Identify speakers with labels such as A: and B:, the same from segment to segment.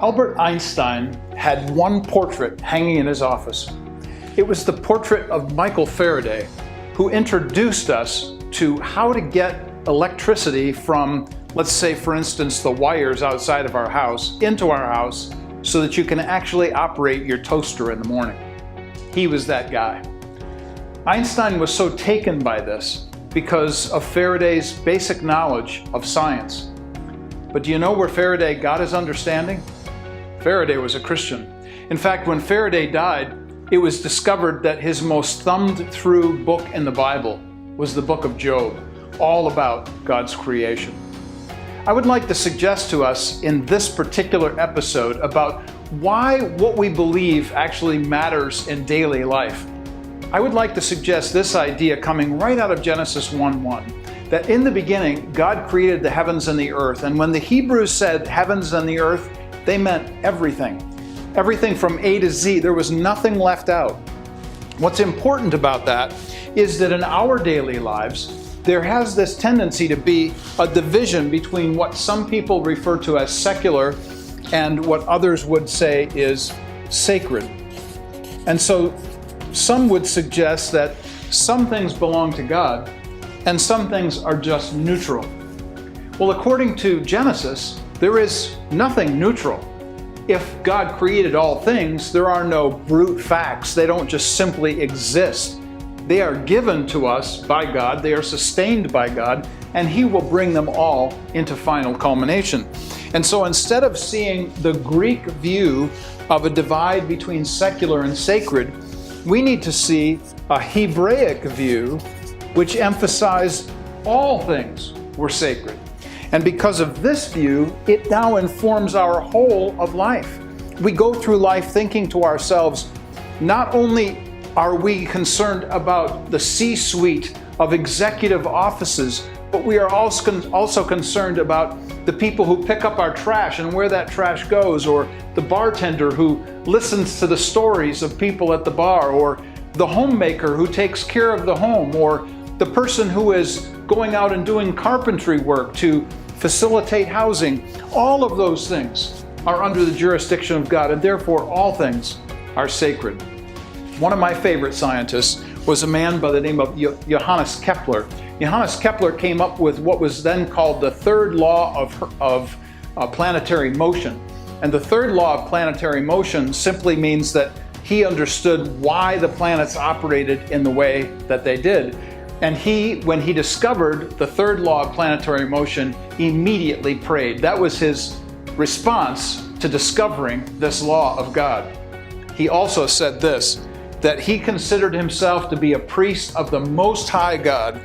A: Albert Einstein had one portrait hanging in his office. It was the portrait of Michael Faraday, who introduced us to how to get electricity from, let's say for instance, the wires outside of our house into our house so that you can actually operate your toaster in the morning. He was that guy. Einstein was so taken by this because of Faraday's basic knowledge of science. But do you know where Faraday got his understanding? Faraday was a Christian. In fact, when Faraday died, it was discovered that his most thumbed through book in the Bible was the book of Job, all about God's creation. I would like to suggest to us in this particular episode about why what we believe actually matters in daily life. I would like to suggest this idea coming right out of Genesis 1:1, that in the beginning, God created the heavens and the earth. And when the Hebrews said heavens and the earth, they meant everything. Everything from A to Z. There was nothing left out. What's important about that is that in our daily lives, there has this tendency to be a division between what some people refer to as secular and what others would say is sacred. And so some would suggest that some things belong to God and some things are just neutral. Well, according to Genesis, there is nothing neutral. If God created all things, there are no brute facts. They don't just simply exist. They are given to us by God, they are sustained by God, and He will bring them all into final culmination. And so instead of seeing the Greek view of a divide between secular and sacred, we need to see a Hebraic view which emphasized all things were sacred. And because of this view, it now informs our whole of life. We go through life thinking to ourselves, not only are we concerned about the C-suite of executive offices, but we are also concerned about the people who pick up our trash and where that trash goes, or the bartender who listens to the stories of people at the bar, or the homemaker who takes care of the home, or the person who is going out and doing carpentry work to facilitate housing. All of those things are under the jurisdiction of God, and therefore all things are sacred. One of my favorite scientists was a man by the name of Johannes Kepler. Johannes Kepler came up with what was then called the third law of planetary motion. And the third law of planetary motion simply means that he understood why the planets operated in the way that they did. And when he discovered the third law of planetary motion, immediately prayed. That was his response to discovering this law of God. He also said this, that he considered himself to be a priest of the Most High God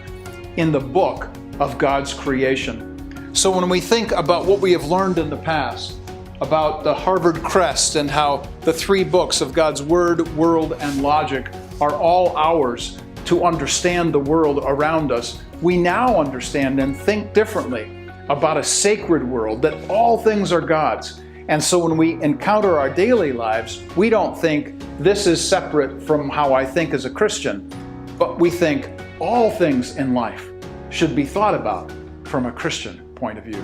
A: in the book of God's creation. So when we think about what we have learned in the past, about the Harvard crest and how the three books of God's Word, World, and Logic are all ours to understand the world around us, we now understand and think differently about a sacred world, that all things are God's. And so when we encounter our daily lives, we don't think this is separate from how I think as a Christian, but we think all things in life should be thought about from a Christian point of view.